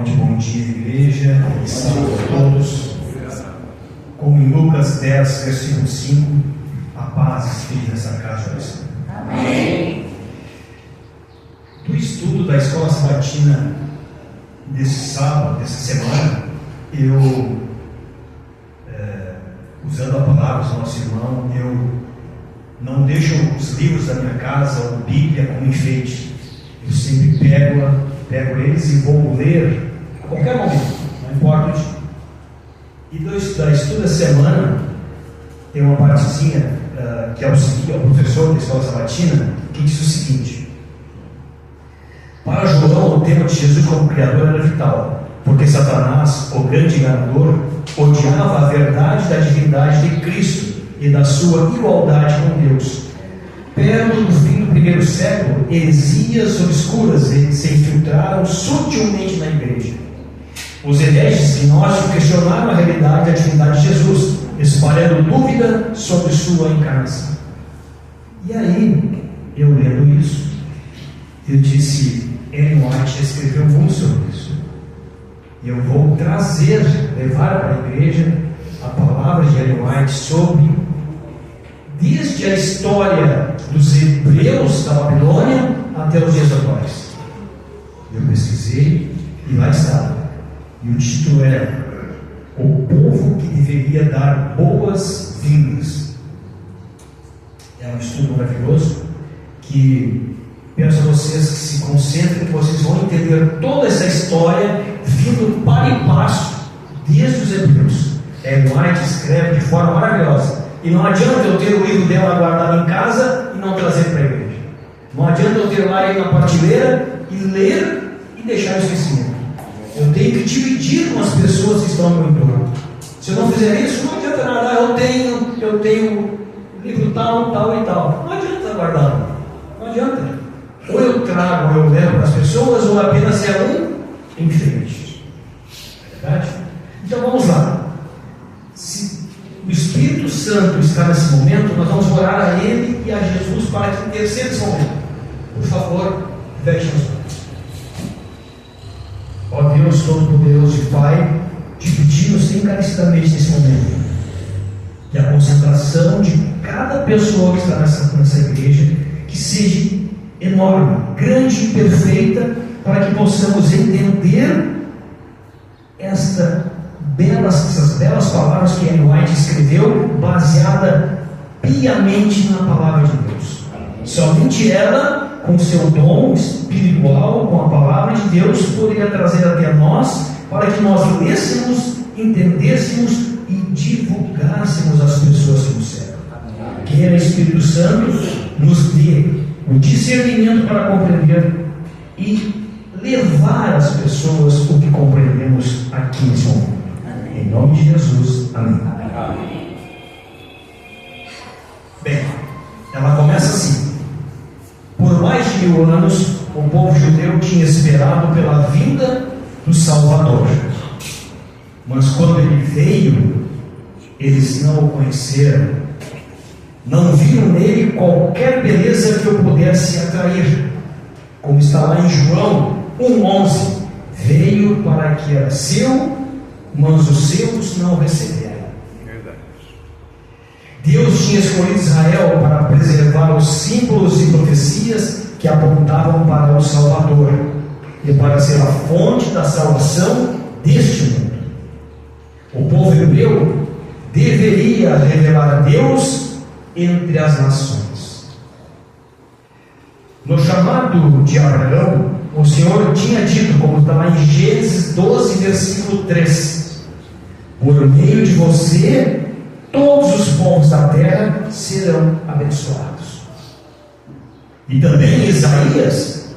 Novamente, bom dia, igreja, e saúde a todos. Como em Lucas 10, versículo 5, a paz esteja nessa casa de oração. Amém. Do estudo da escola sabatina desse sábado, dessa semana, eu, usando a palavra do nosso irmão, eu não deixo os livros da minha casa ou Bíblia como enfeite. Eu sempre pego eles e vou ler a qualquer momento, não importa o dia. E do estudo da semana, tem uma partezinha que auxilia o professor da escola sabatina, que diz o seguinte: para João, o tema de Jesus como Criador era vital, porque Satanás, o grande enganador, odiava a verdade da divindade de Cristo e da sua igualdade com Deus. Perto do fim do primeiro século, heresias obscuras se infiltraram sutilmente na igreja. Os hereges gnósticos questionaram a realidade da divindade de Jesus, espalhando dúvida sobre sua encarnação. E aí, eu lendo isso, eu disse: Ellen White escreveu muito sobre isso. E eu vou levar para a igreja a palavra de Ellen White sobre, desde a história dos hebreus da Babilônia até os dias atuais. Eu pesquisei e lá estava. E o título era O Povo que Deveria Dar Boas-Vindas. É um estudo maravilhoso que peço a vocês que se concentrem, que vocês vão entender toda essa história vindo para e passo desde os hebreus. Ellen White escreve de forma maravilhosa. E não adianta eu ter o livro dela guardado em casa e não trazer para a igreja. Não adianta eu ter lá ele na prateleira e ler e deixar o esquecimento. Eu tenho que dividir com as pessoas que estão ao meu entorno. Se eu não fizer isso, não adianta nada. Eu tenho livro tal e tal. Não adianta guardar. Não adianta. Ou eu trago, ou eu levo para as pessoas, ou apenas é um enfeite. É verdade? Então vamos lá. Se o Espírito Santo está nesse momento, nós vamos orar a Ele e a Jesus para que interceda nesse momento. Por favor, feche os olhos. Ó Deus Todo-Poderoso e Pai, te pedimos encarecidamente nesse momento que a concentração de cada pessoa que está nessa igreja que seja enorme, grande e perfeita, para que possamos entender essas belas palavras que Ellen White escreveu, baseada piamente na palavra de Deus. Somente ela, com seu dom espiritual, com a palavra de Deus, poderia trazer até nós, para que nós lêssemos, entendêssemos e divulgássemos às pessoas que nos cercam. Que o Espírito Santo nos dê o discernimento para compreender e levar às pessoas o que compreendemos aqui nesse momento. Em nome de Jesus, amém. Bem, ela começa assim: por mais de 1000 anos, o povo judeu tinha esperado pela vinda do Salvador. Mas quando ele veio, eles não o conheceram. Não viram nele qualquer beleza que o pudesse atrair. Como está lá em João 1,11: veio para que era seu, mas os seus não receberam. Deus tinha escolhido Israel para preservar os símbolos e profecias que apontavam para o Salvador e para ser a fonte da salvação deste mundo. O povo hebreu deveria revelar a Deus entre as nações. No chamado de Abraão, o Senhor tinha dito, como está lá em Gênesis 12, versículo 3: por meio de você, todos os povos da terra serão abençoados. E também em Isaías,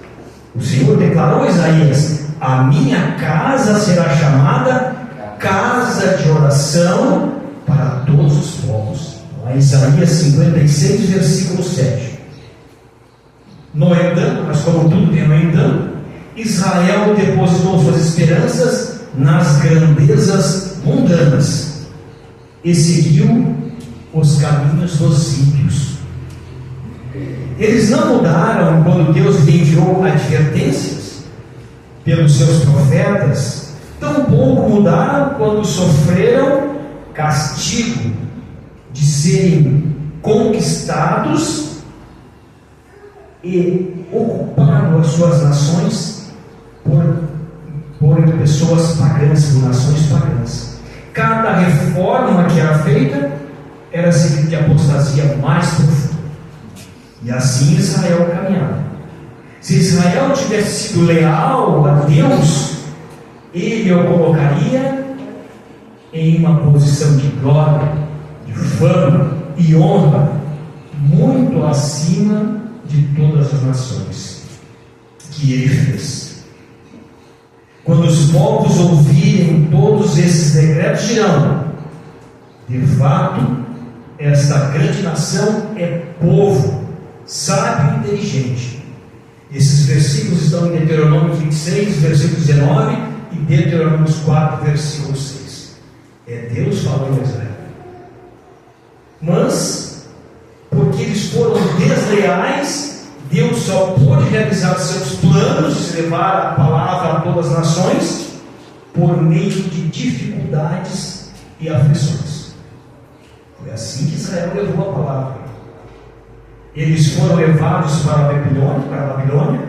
o Senhor declarou a Isaías: a minha casa será chamada casa de oração para todos os povos. Lá em Isaías 56, versículo 7. No entanto, mas como tudo tem no entanto, Israel depositou suas esperanças nas grandezas mundanas e seguiu os caminhos dos ímpios. Eles não mudaram quando Deus lhe enviou advertências. pelos seus profetas, tampouco mudaram quando sofreram castigo de serem conquistados e ocuparam as suas nações por pessoas pagãs, por nações pagãs. Cada reforma que era feita era seguida de apostasia mais profunda. E assim Israel caminhava. Se Israel tivesse sido leal a Deus, ele o colocaria em uma posição de glória, de fama e honra, muito acima de todas as nações que ele fez. Quando os povos ouvirem todos esses decretos, dirão: de fato, esta grande nação é povo sábio e inteligente. Esses versículos estão em Deuteronômio 26, versículo 19, e Deuteronômio 4, versículo 6. É Deus falando a Israel. Mas, porque eles foram desleais, Deus só pôde realizar seus planos de levar a palavra a todas as nações por meio de dificuldades e aflições. Foi assim que Israel levou a palavra. Eles foram levados para a Babilônia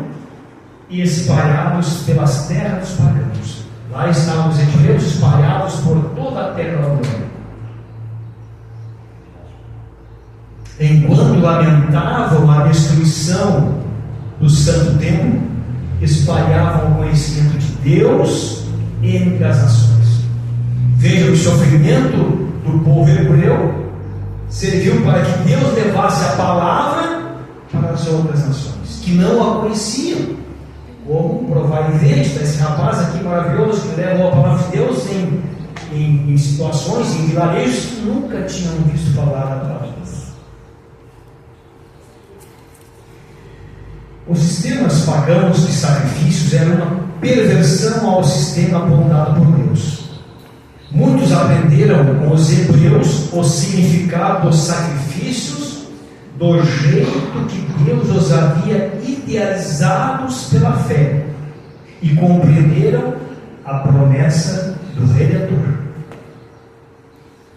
e espalhados pelas terras dos pagãos. Lá estavam os hebreus espalhados por toda a terra da Babilônia. Enquanto lamentavam a destruição do santo templo, espalhavam o conhecimento de Deus entre as nações. Vejam, o sofrimento do povo hebreu serviu para que Deus levasse a palavra para as outras nações, que não a conheciam. Como provar e ver, está esse rapaz aqui maravilhoso, que levou a palavra de Deus em situações, em vilarejos que nunca tinham visto falar da palavra de Deus. Os sistemas pagãos de sacrifícios eram uma perversão ao sistema apontado por Deus. Muitos aprenderam com os hebreus o significado dos sacrifícios do jeito que Deus os havia idealizados pela fé e compreenderam a promessa do Redentor.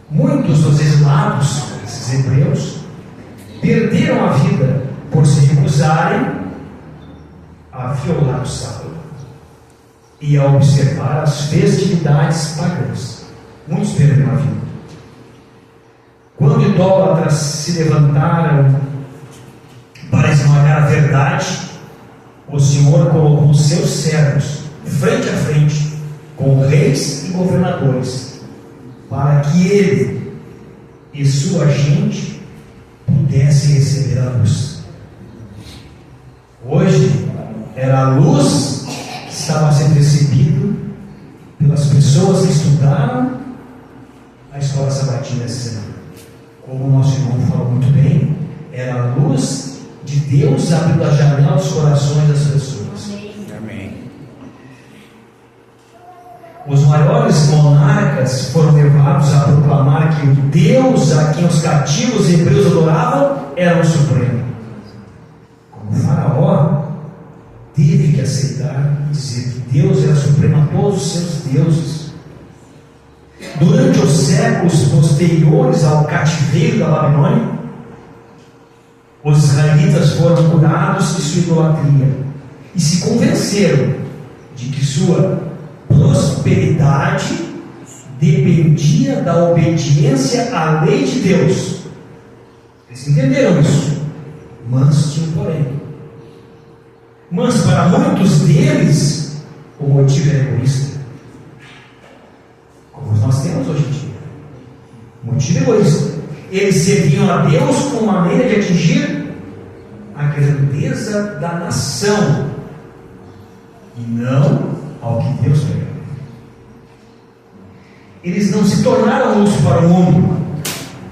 Muitos dos exilados, esses hebreus, perderam a vida por se recusarem a violar o sábado e a observar as festividades pagãs. Muitos perderam a vida. Quando idólatras se levantaram para esmagar a verdade, o Senhor colocou seus servos frente a frente com reis e governadores, para que ele e sua gente pudessem receber a luz. Hoje era a luz que estava sendo recebida pelas pessoas que estudaram a escola sabatina essa semana. Como o nosso irmão falou muito bem, era a luz de Deus abrindo a janela dos corações das pessoas. Amém. Os maiores monarcas foram levados a proclamar que o Deus a quem os cativos hebreus adoravam era o Supremo. Como o Faraó teve que aceitar e dizer que Deus era supremo a todos os seus deuses. Durante os séculos posteriores ao cativeiro da Babilônia, os israelitas foram curados de sua idolatria e se convenceram de que sua prosperidade dependia da obediência à lei de Deus. Eles entenderam isso, mas tinha um porém. Mas para muitos deles, o motivo era egoísta. Como nós temos hoje em dia. Motivo egoísta. Eles serviam a Deus como maneira de atingir a grandeza da nação e não ao que Deus quer. Eles não se tornaram luz para o mundo,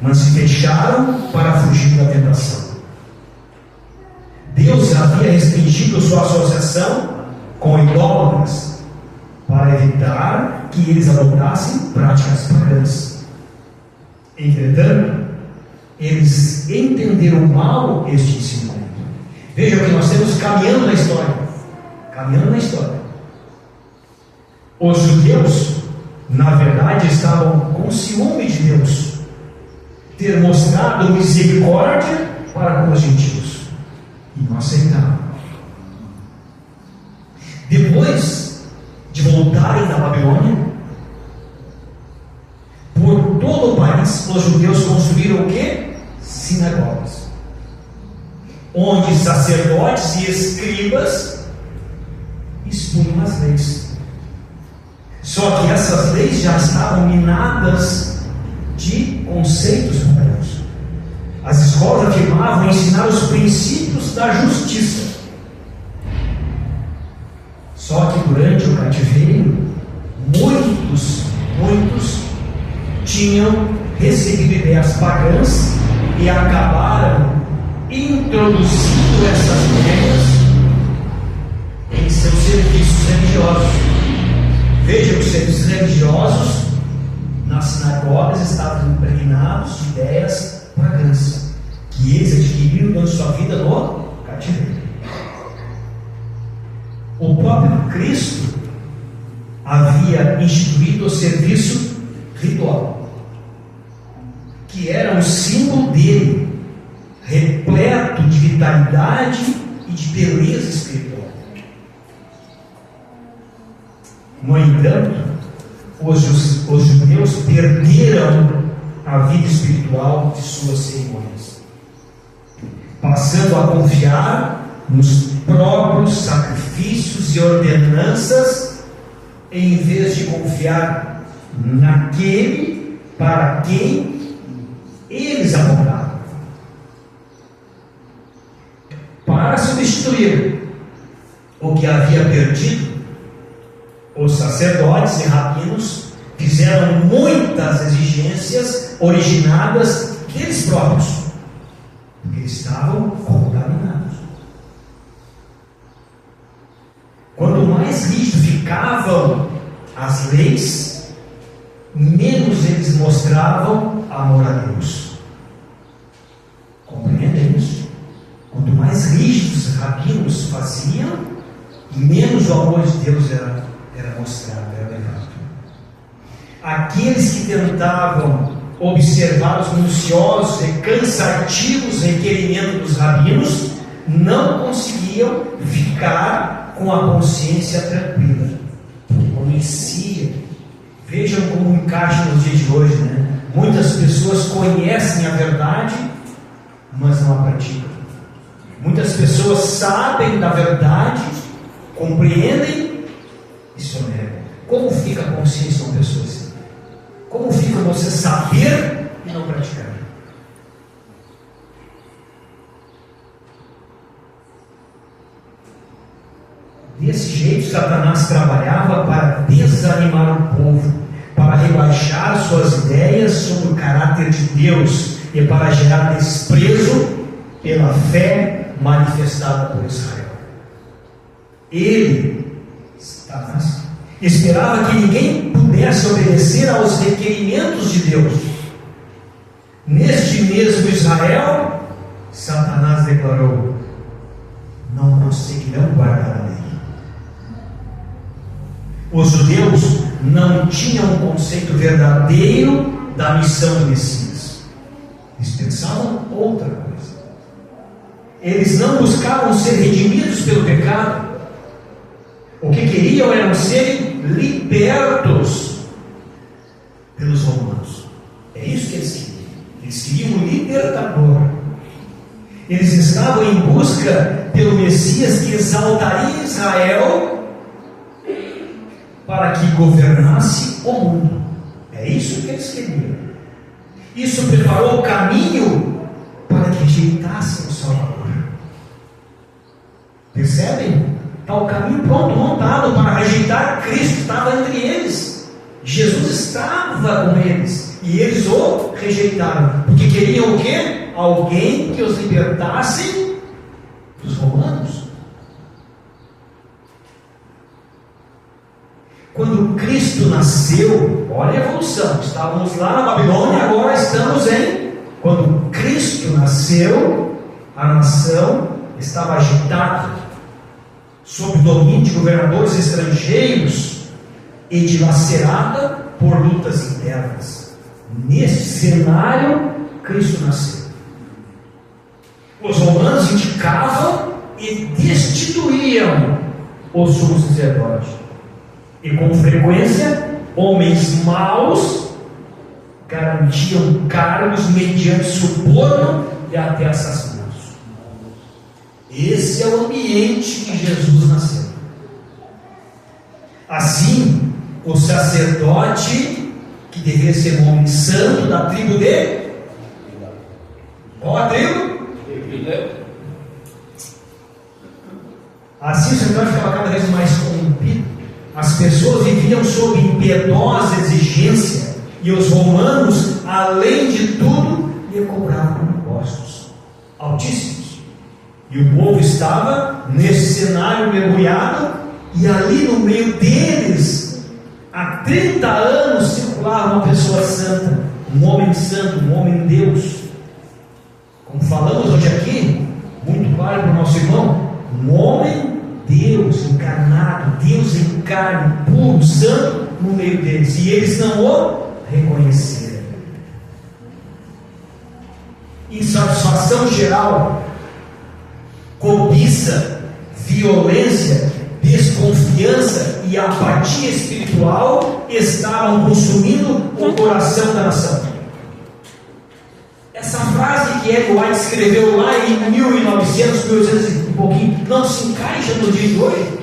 mas se fecharam para fugir da tentação. Deus havia restringido sua associação com idólatras para evitar que eles adotassem práticas pagãs. Entretanto, eles entenderam mal este ensinamento. Vejam que nós temos caminhando na história. Caminhando na história. Os judeus, na verdade, estavam com ciúme de Deus ter mostrado misericórdia para com os gentios, e não aceitaram. Depois de voltarem da Babilônia, por todo o país, os judeus construíram o quê? Sinagogas, onde sacerdotes e escribas expunham as leis. Só que essas leis já estavam minadas de conceitos pagãos. As escolas afirmavam ensinar os princípios da justiça. Só que durante o cativeiro, muitos tinham recebido ideias pagãs e acabaram introduzindo essas ideias em seus serviços religiosos. Veja que os serviços religiosos nas sinagogas estavam impregnados de ideias pagãs que eles adquiriram dando sua vida no cativeiro. O próprio Cristo havia instituído o serviço ritual, que era um símbolo dele, repleto de vitalidade e de beleza espiritual. No entanto, os judeus perderam a vida espiritual de suas cerimônias, passando a confiar nos próprios sacrifícios e ordenanças, em vez de confiar naquele para quem eles apontaram. Para substituir o que havia perdido, os sacerdotes e rabinos fizeram muitas exigências originadas deles próprios, porque eles estavam contaminados. Quanto mais rígido ficavam as leis, menos eles mostravam amor a Deus. Compreendem isso? Quanto mais rígidos os rabinos faziam, menos o amor de Deus era mostrado, era levado. Aqueles que tentavam observar os minuciosos e cansativos requerimentos dos rabinos não conseguiam ficar com a consciência tranquila, porque conhecia. Vejam como encaixa nos dias de hoje, né? Muitas pessoas conhecem a verdade, mas não a praticam. Muitas pessoas sabem da verdade, compreendem e sonegam. Como fica a consciência de uma pessoa assim? Como fica você saber e não praticar? Desse jeito, Satanás trabalhava para desanimar o povo, para rebaixar suas ideias sobre o caráter de Deus e para gerar desprezo pela fé manifestada por Israel. Ele, Satanás, esperava que ninguém pudesse obedecer aos requerimentos de Deus. Neste mesmo Israel, Satanás declarou: não conseguirão guardar a lei. Os judeus não tinham um conceito verdadeiro da missão do Messias. Eles pensavam outra coisa. Eles não buscavam ser redimidos pelo pecado. O que queriam era ser libertos pelos romanos. É isso que eles queriam. Eles queriam um libertador. Eles estavam em busca pelo Messias que exaltaria Israel para que governasse o mundo. É isso que eles queriam. Isso preparou o caminho para que rejeitassem o Salvador. Percebem? Está o caminho pronto, montado para rejeitar Cristo. Estava entre eles. Jesus estava com eles. E eles o rejeitaram. Porque queriam o quê? Alguém que os libertasse dos romanos. Quando Cristo nasceu, olha a evolução. Estávamos lá na Babilônia, agora estamos em... Quando Cristo nasceu, a nação estava agitada, sob o domínio de governadores estrangeiros, e dilacerada por lutas internas. Neste cenário, Cristo nasceu. Os romanos indicavam e destituíam o sumo sacerdote, e com frequência homens maus garantiam cargos mediante suborno e até assassinatos. Esse é o ambiente que Jesus nasceu. Assim, o sacerdote, que deveria ser um homem santo da tribo de... Qual a tribo? Assim o sacerdote ficava cada vez mais corrompido. As pessoas viviam sob impiedosa exigência, e os romanos, além de tudo, lhe cobravam impostos altíssimos. E o povo estava nesse cenário mergulhado, e ali no meio deles, há 30 anos, circulava uma pessoa santa, um homem santo, um homem Deus. Como falamos hoje aqui, muito claro para o nosso irmão, um homem Deus encarnado, Deus em carne, puro, santo, no meio deles, e eles não o reconheceram. Insatisfação geral, cobiça, violência, desconfiança e apatia espiritual estavam consumindo o coração da nação. Essa frase que Ellen White escreveu lá em 1900, 1800 e um pouquinho, não se encaixa no dia de hoje?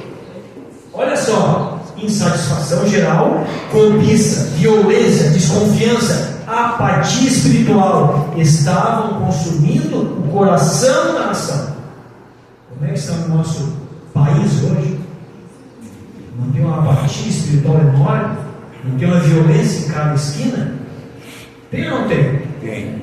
Olha só: insatisfação geral, cobiça, violência, desconfiança, apatia espiritual estavam consumindo o coração da nação. Como é que está no nosso país hoje? Não tem uma apatia espiritual enorme? Não tem uma violência em cada esquina? Tem ou não tem? Tem.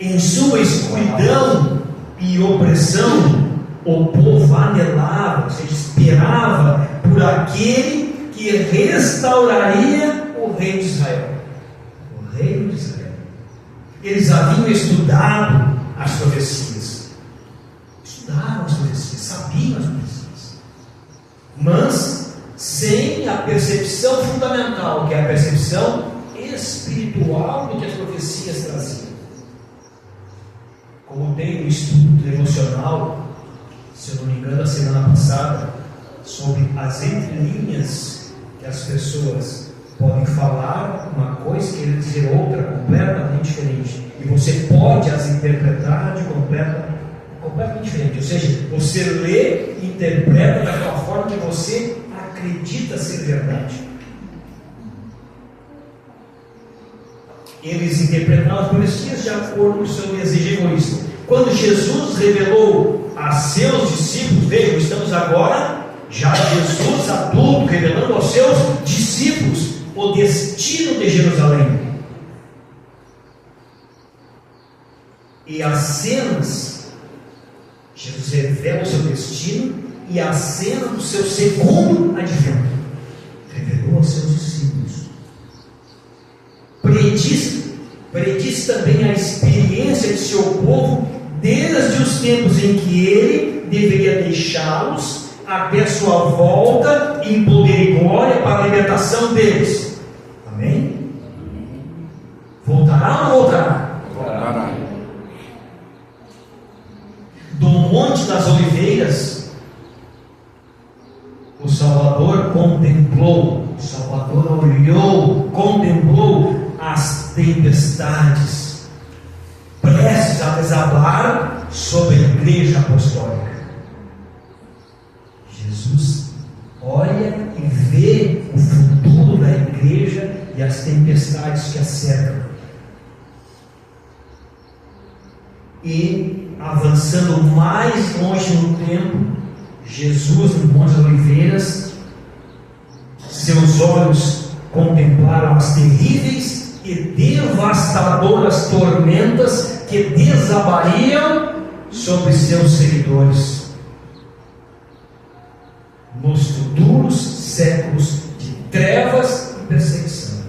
Em sua escuridão e opressão, o povo anelava, ou seja, esperava por aquele que restauraria o rei de Israel. O rei de Israel. Eles haviam estudado as profecias. Estudavam as profecias, sabiam as profecias. Mas sem a percepção fundamental, que é a percepção espiritual do que as profecias traziam. Como tem um estudo devocional, se eu não me engano, a semana passada, sobre as entrelinhas que as pessoas podem falar uma coisa e querer dizer outra completamente diferente, e você pode as interpretar de completamente diferente. Ou seja, você lê e interpreta daquela forma que você acredita ser verdade. Eles interpretavam as profecias de acordo com o seu desejo egoísta. Quando Jesus revelou a seus discípulos, vejam, estamos agora, já Jesus adulto, revelando aos seus discípulos o destino de Jerusalém. E as cenas, Jesus revela o seu destino, e a cena do seu segundo advento, revelou aos seus discípulos. Prediz também a experiência de seu povo desde os tempos em que ele deveria deixá-los até sua volta em poder e glória para a libertação deles. Amém? Voltará ou não voltará? Voltará. Do Monte das Oliveiras, o Salvador contemplou, o Salvador olhou, contemplou as tempestades prestes a desabar sobre a igreja apostólica. Jesus olha e vê o futuro da igreja e as tempestades que a cercam. E avançando mais longe no tempo, Jesus no Monte das Oliveiras, seus olhos contemplaram as terríveis e devastadoras tormentas que desabariam sobre seus seguidores nos futuros séculos de trevas e perseguição.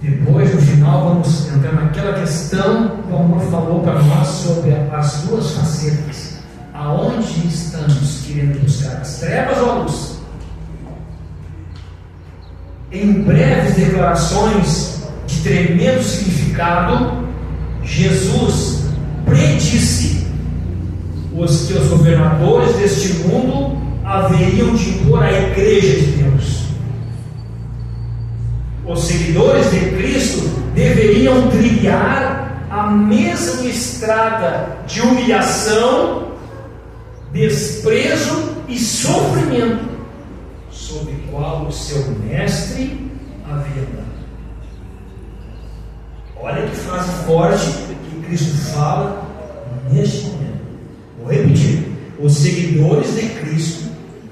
Depois, no final, vamos entrar naquela questão que o amor falou para nós sobre as duas facetas. Aonde estamos querendo buscar? As trevas ou a luz? em breves declarações de tremendo significado, Jesus predisse que os governadores deste mundo haveriam de impor a igreja de Deus. Os seguidores de Cristo deveriam trilhar a mesma estrada de humilhação, desprezo e sofrimento sobre o qual o seu mestre havia dado. Olha que frase forte que Cristo fala neste momento. Vou repetir: os seguidores de Cristo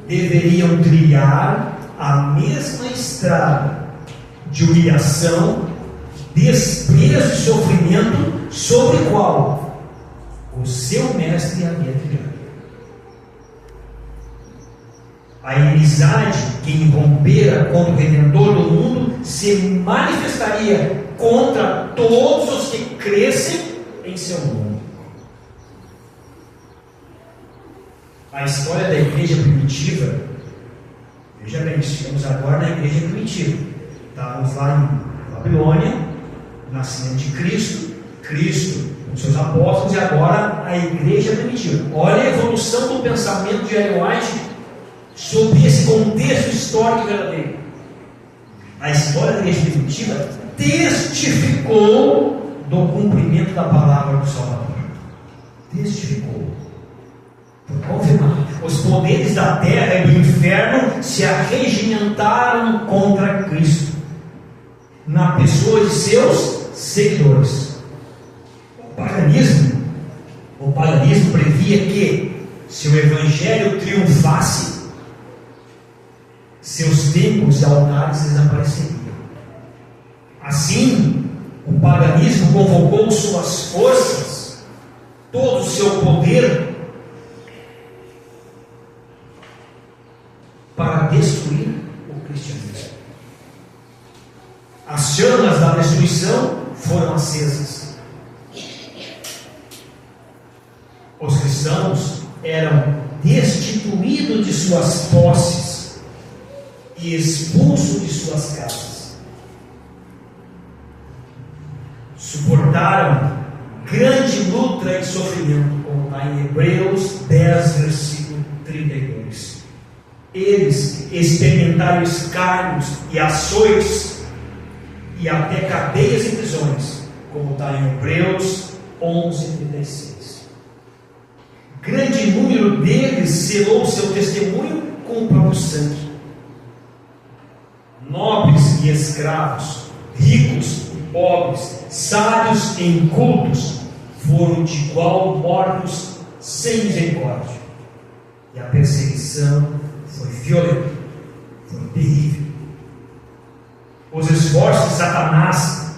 deveriam trilhar a mesma estrada de humilhação, desprezo e sofrimento sobre o qual o seu mestre havia trilhado. A inimizade que irrompera contra o Redentor do mundo se manifestaria contra todos os que crescem em seu nome. A história da igreja primitiva, veja bem, estamos agora na igreja primitiva. Estávamos lá em Babilônia, o nascimento de Cristo, Cristo com seus apóstolos, e agora a igreja primitiva. Olha a evolução do pensamento de Ellen White sobre esse contexto histórico verdadeiro. A história da igreja primitiva testificou do cumprimento da palavra do Salvador. Testificou. Por confirmar. Os poderes da terra e do inferno se arregimentaram contra Cristo, na pessoa de seus seguidores. O paganismo previa que, se o evangelho triunfasse, seus templos e altares desapareceriam. Assim, o paganismo convocou suas forças, todo o seu poder, para destruir o cristianismo. As chamas da destruição foram acesas. Os cristãos eram destituídos de suas posses e expulsos de suas casas. Suportaram grande luta e sofrimento, como está em Hebreus 10, versículo 32. Eles experimentaram escárnios e açoites e até cadeias e prisões, como está em Hebreus 11:36. Grande número deles selou seu testemunho com o próprio sangue. Nobres e escravos, ricos e pobres, sábios e incultos, foram de igual mortos sem misericórdia. E a perseguição foi violenta, foi terrível. Os esforços de Satanás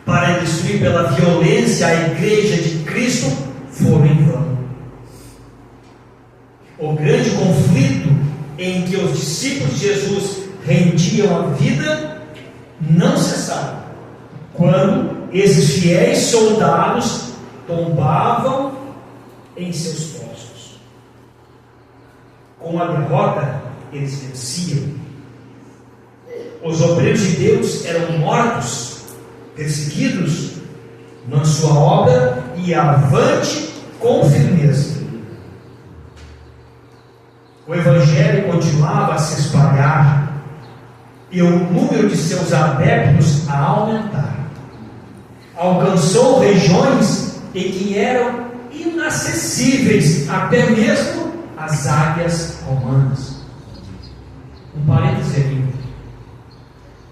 para destruir pela violência a igreja de Cristo foram em vão. O grande conflito em que os discípulos de Jesus rendiam a vida não cessava quando esses fiéis soldados tombavam em seus postos. Com a derrota, eles venciam. Os obreiros de Deus eram mortos, perseguidos, na sua obra e avante com firmeza. O Evangelho continuava a se espalhar e o número de seus adeptos a aumentar. Alcançou regiões em que eram inacessíveis até mesmo as águias romanas. Um parênteses aqui.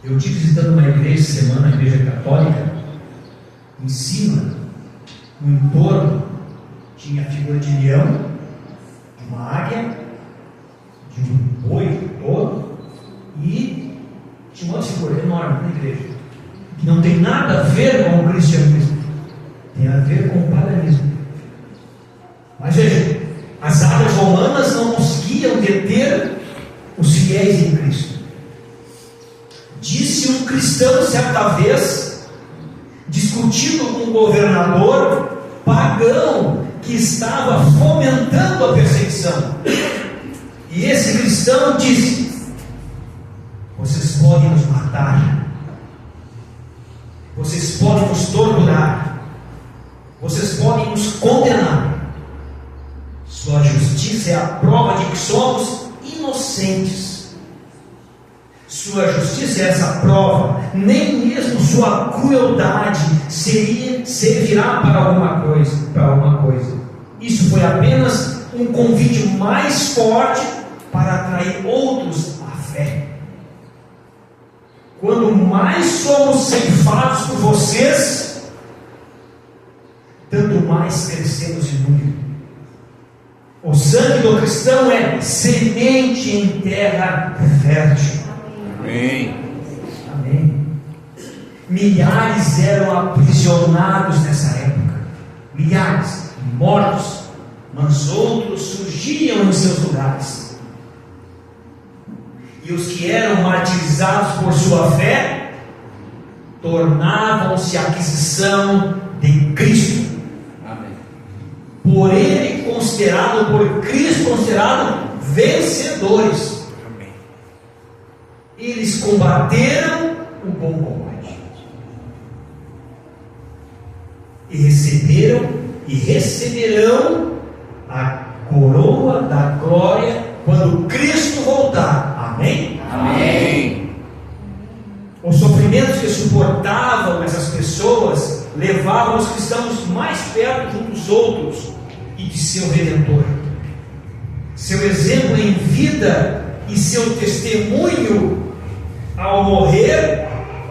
Eu estive visitando uma igreja essa semana, a igreja católica. Em cima, no entorno, tinha a figura de leão, de uma águia, de um boi todo, e tinha uma outra figura enorme na igreja, que não tem nada a ver com o cristianismo, tem a ver com o paganismo. Mas veja, as águias romanas não conseguiam deter os fiéis em Cristo. Disse um cristão certa vez, discutindo com um governador pagão que estava fomentando a perseguição. E esse cristão disse: vocês podem sua justiça é essa prova, nem mesmo sua crueldade servirá para alguma coisa. Isso foi apenas um convite mais forte para atrair outros à fé. Quando mais somos ceifados por vocês, tanto mais crescemos em número. O sangue do cristão é semente em terra fértil. Amém. Amém. Milhares eram aprisionados nessa época. Milhares mortos, mas outros surgiam em seus lugares. E os que eram martirizados por sua fé tornavam-se aquisição de Cristo. Amém. Por Cristo considerado vencedores. Amém. Eles combateram o bom combate e receberão a coroa da glória quando Cristo voltar. Amém? Amém. Os sofrimentos que suportavam essas pessoas levavam os cristãos mais perto uns dos outros e de seu Redentor. Seu exemplo em vida e seu testemunho ao morrer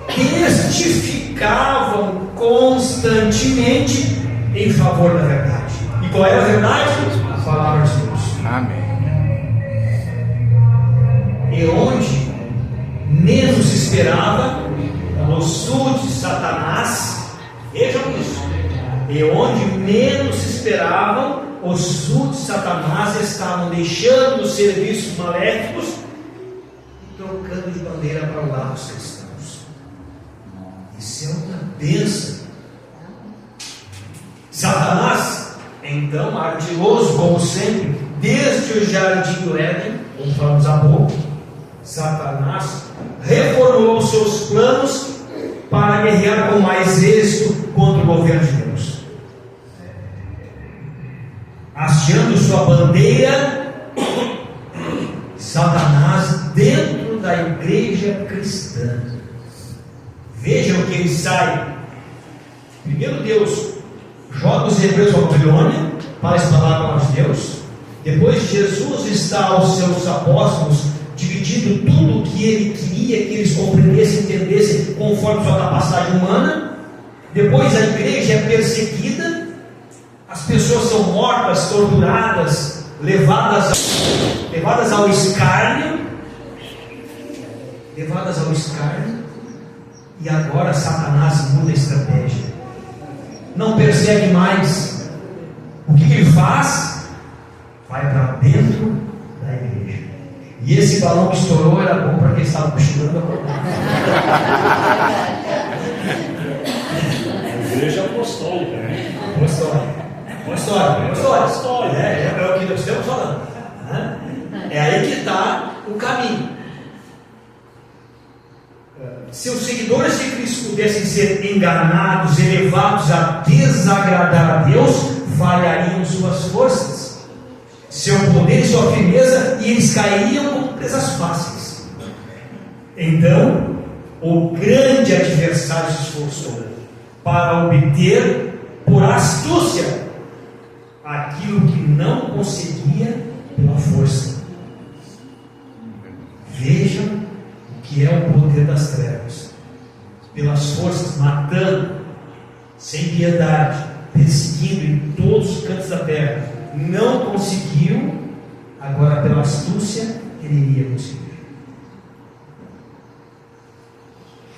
testificavam constantemente em favor da verdade. E qual era a verdade? A palavra de Deus. Amém. E onde menos se esperava, no sul de Satanás, vejam isso, e onde menos se esperavam, os sul de Satanás estavam deixando os serviços maléficos e trocando de bandeira para o lado dos cristãos. Isso é uma bênção. Satanás, então, ardiloso como sempre, desde o jardim do Éden, como falamos há pouco, Satanás reformulou seus planos para guerrear com mais êxito contra o governo de Deus, hasteando sua bandeira, Satanás, dentro da igreja cristã. Vejam que ele sai. Primeiro Deus joga os hebreus para a Babilônia para espalhar a palavra de Deus. Depois Jesus está aos seus apóstolos, dividindo tudo o que ele queria que eles compreendessem, entendessem conforme sua capacidade humana. Depois a igreja é perseguida, as pessoas são mortas, torturadas, levadas ao escárnio, e agora Satanás muda a estratégia, não persegue mais. O que ele faz? Vai para dentro da igreja. E esse balão que estourou era bom para quem estava costurando a corda. Igreja apostólica, né? Apostólica. É o que nós estamos falando. É aí que está o caminho. Se os seguidores de Cristo pudessem ser enganados, elevados a desagradar a Deus, falhariam suas forças, seu poder e sua firmeza, e eles cairiam como presas fáceis. Então, o grande adversário se esforçou para obter, por astúcia, aquilo que não conseguia pela força. Vejam o que é o poder das trevas. Pelas forças, matando, sem piedade, perseguindo em todos os cantos da terra. Não conseguiu, agora pela astúcia ele iria conseguir.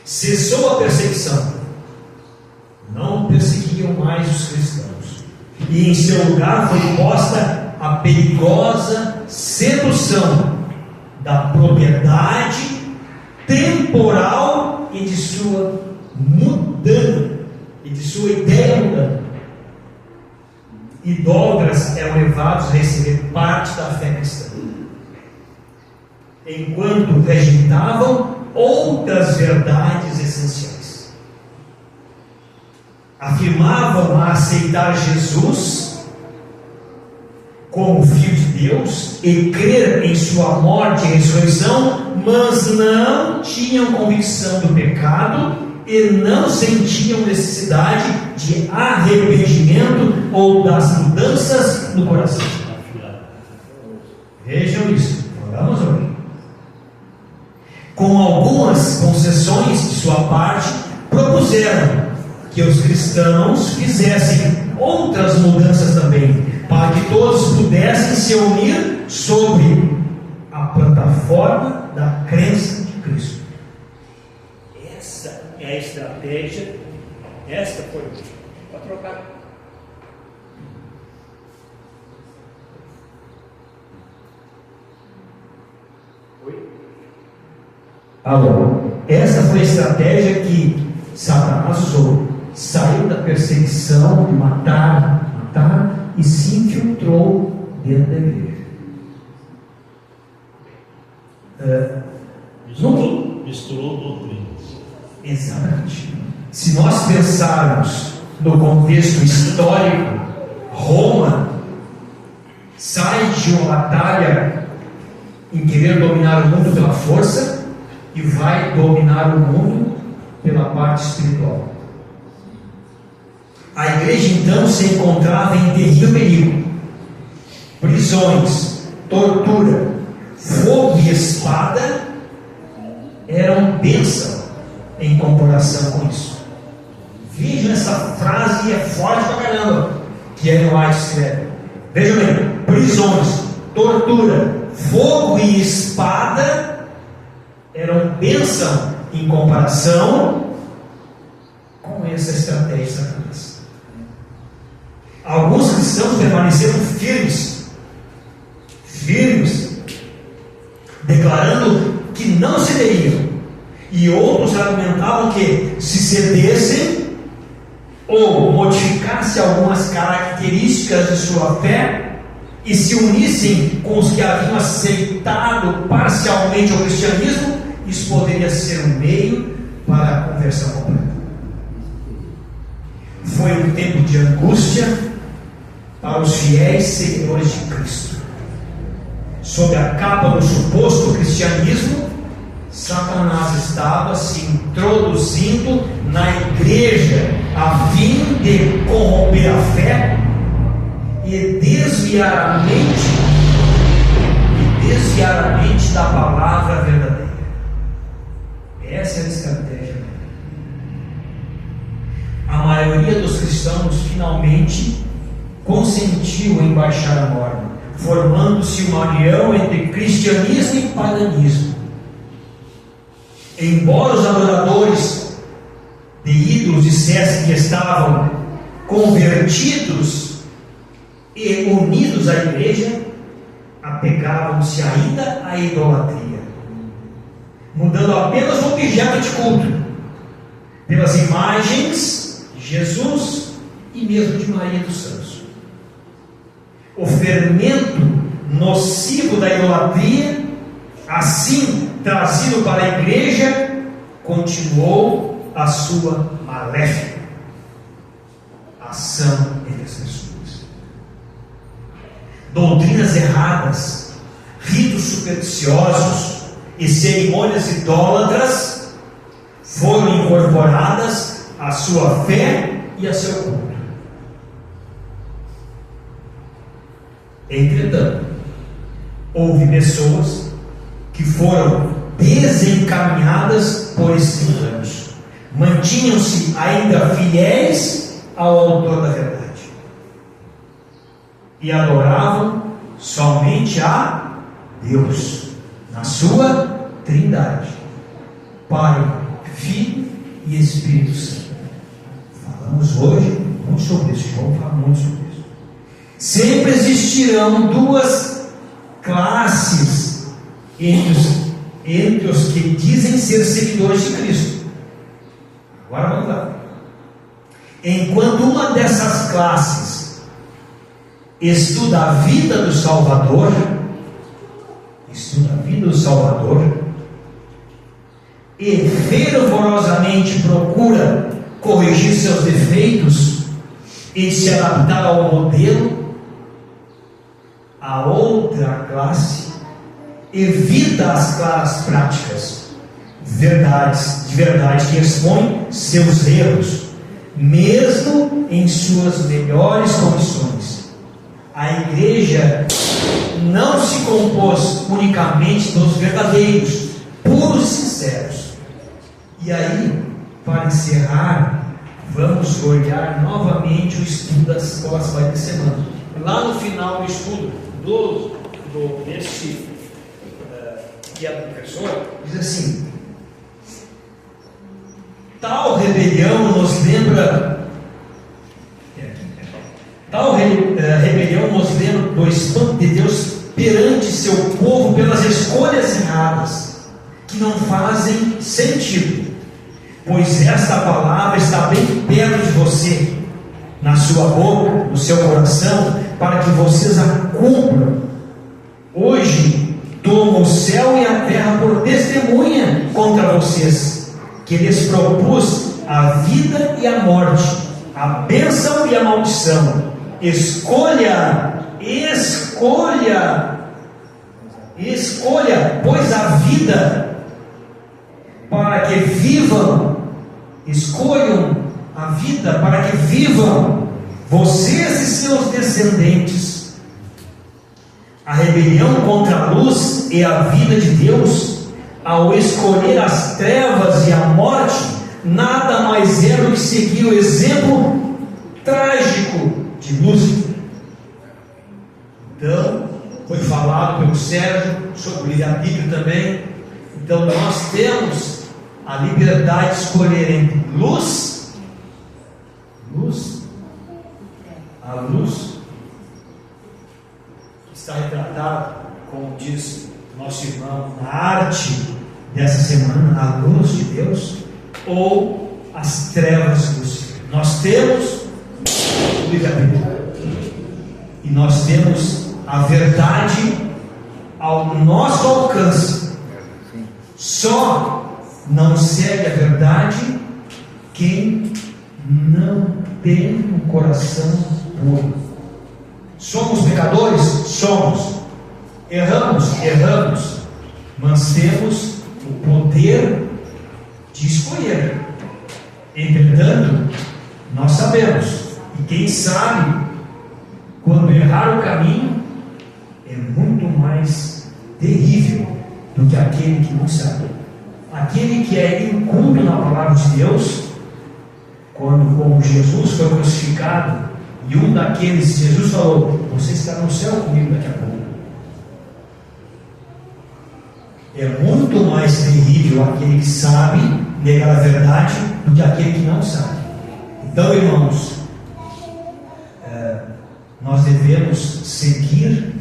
Cessou a perseguição, não perseguiam mais os cristãos, e em seu lugar foi posta a perigosa sedução da propriedade temporal e de sua mudando, e de sua ideia mudando. Idólatras eram levados a receber parte da fé cristã, enquanto rejeitavam outras verdades essenciais. Afirmavam a aceitar Jesus como filho de Deus e crer em sua morte e ressurreição, mas não tinham convicção do pecado e não sentiam necessidade de arrependimento ou das mudanças no coração. Vejam isso. Vamos ouvir. Com algumas concessões de sua parte, propuseram que os cristãos fizessem outras mudanças também, para que todos pudessem se unir sobre a plataforma da crença de Cristo. Essa é a estratégia. Esta foi para trocar. Oi? Alô? Essa foi a estratégia que Satanás usou. Saiu da perseguição de matar e se infiltrou dentro da igreja. Misturou doutrinas. Exatamente. Se nós pensarmos no contexto histórico, Roma sai de uma batalha em querer dominar o mundo pela força e vai dominar o mundo pela parte espiritual. A igreja então se encontrava em terrível perigo. Prisões, tortura, fogo e espada eram bênção em comparação com isso. Vejam essa frase, é forte pra caramba, que Ellen White escreve. Vejam bem: prisões, tortura, fogo e espada eram bênção em comparação com essa estratégia de Satanás. Alguns cristãos permaneceram firmes, declarando que não cederiam, e outros argumentavam que se cedessem ou modificassem algumas características de sua fé e se unissem com os que haviam aceitado parcialmente o cristianismo, isso poderia ser um meio para a conversão completa. Foi um tempo de angústia para os fiéis seguidores de Cristo. Sob a capa do suposto cristianismo, Satanás estava se introduzindo na igreja a fim de corromper a fé e desviar a mente da palavra verdadeira. Essa é a estratégia. A maioria dos cristãos finalmente consentiu em baixar a norma, formando-se uma união entre cristianismo e paganismo. Embora os adoradores de ídolos dissessem que estavam convertidos e unidos à igreja, apegavam-se ainda à idolatria, mudando apenas o objeto de culto pelas imagens de Jesus e mesmo de Maria dos Santos. O fermento nocivo da idolatria, assim trazido para a igreja, continuou a sua maléfica ação entre as pessoas. Doutrinas erradas, ritos supersticiosos e cerimônias idólatras foram incorporadas à sua fé e a seu culto. Entretanto, houve pessoas que foram desencaminhadas por esses enganos, mantinham-se ainda fiéis ao autor da verdade e adoravam somente a Deus na sua trindade, Pai, Filho e Espírito Santo. Falamos hoje muito sobre isso, vamos falar muito sobre isso. Sempre existirão duas classes entre os que dizem ser seguidores de Cristo. Agora vamos lá. Enquanto uma dessas classes estuda a vida do Salvador, e fervorosamente procura corrigir seus defeitos e se adaptar ao modelo, a outra classe evita as claras práticas, de verdade que expõe seus erros, mesmo em suas melhores condições. A igreja não se compôs unicamente dos verdadeiros, puros e sinceros. E aí, para encerrar, vamos olhar novamente o estudo das escolas vai de semana. Lá no final do estudo desse guia do professor, diz assim: tal rebelião nos lembra do espanto de Deus perante seu povo pelas escolhas erradas, que não fazem sentido, pois esta palavra está bem perto de você, na sua boca, no seu coração, para que vocês a cumpram. Hoje tomo o céu e a terra por testemunha contra vocês, que lhes propus a vida e a morte, a bênção e a maldição. Escolha, pois a vida, para que vivam. Escolham a vida para que vivam vocês e seus descendentes. A rebelião contra a luz e a vida de Deus, ao escolher as trevas e a morte, nada mais é do que seguir o exemplo trágico de Lúcifer. Então, foi falado pelo Sérgio sobre o livre-arbítrio também. Então, nós temos a liberdade de escolher entre a luz que está retratada, como diz nosso irmão, na arte dessa semana, a luz de Deus, ou as trevas de Lúcifer. Nós temos o livre-arbítrio e nós temos a verdade ao nosso alcance. Só não segue a verdade quem não tem um coração puro. Somos pecadores? Somos. Erramos? Erramos. Mas temos o poder de escolher. Entretanto, nós sabemos, e quem sabe, quando errar o caminho, é muito mais terrível do que aquele que não sabe. Aquele que é inculto na palavra de Deus, quando, como Jesus foi crucificado, e um daqueles, Jesus falou: você está no céu comigo daqui a pouco. É muito mais terrível aquele que sabe negar a verdade do que aquele que não sabe. Então, irmãos, nós devemos seguir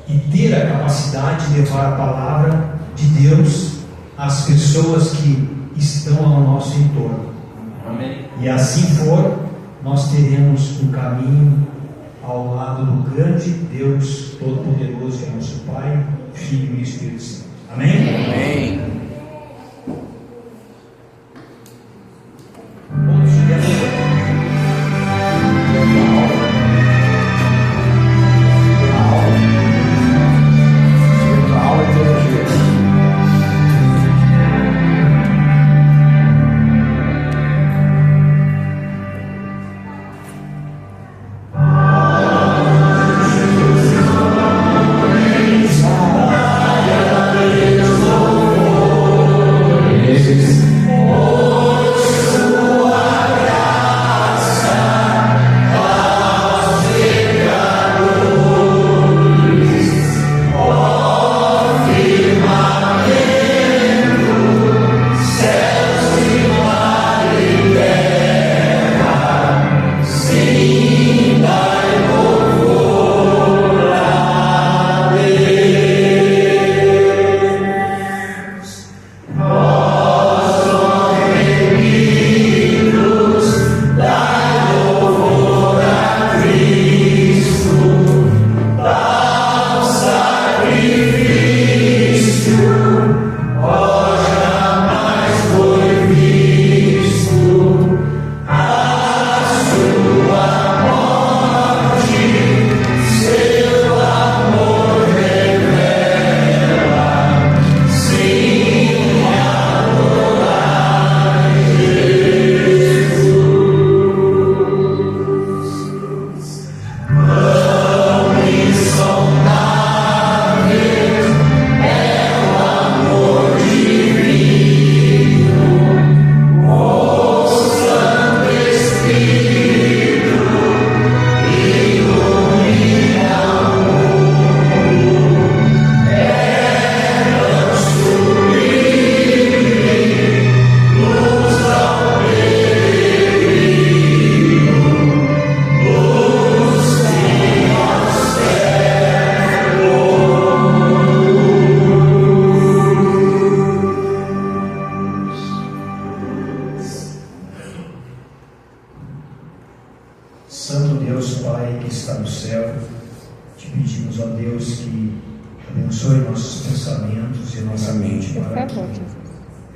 e ter a capacidade de levar a palavra de Deus às pessoas que estão ao nosso entorno. Amém. E assim for, nós teremos um caminho ao lado do grande Deus Todo-Poderoso, que é nosso Pai, Filho e Espírito Santo. Amém? Amém. Oh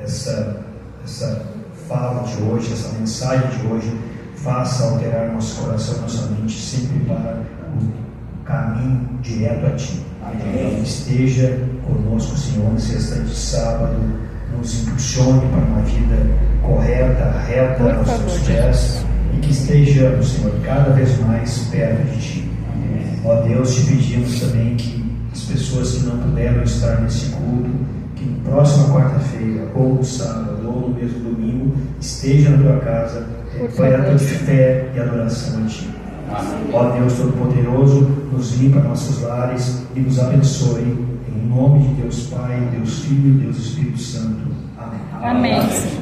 essa fala de hoje, essa mensagem de hoje, faça alterar nosso coração, nossa mente, sempre para o caminho direto a Ti. Esteja conosco, Senhor, nesse restante de sábado, nos impulsione para uma vida correta, reta aos Teus pés, e que estejamos, Senhor, cada vez mais perto de Ti. Ó Deus, te pedimos também que as pessoas que não puderam estar nesse culto, que na próxima quarta-feira, ou no sábado, ou no mesmo domingo, esteja na tua casa, perto de fé e adoração a Ti. Ó Deus Todo-Poderoso, nos limpa nossos lares e nos abençoe. Em nome de Deus Pai, Deus Filho e Deus Espírito Santo. Amém. Amém.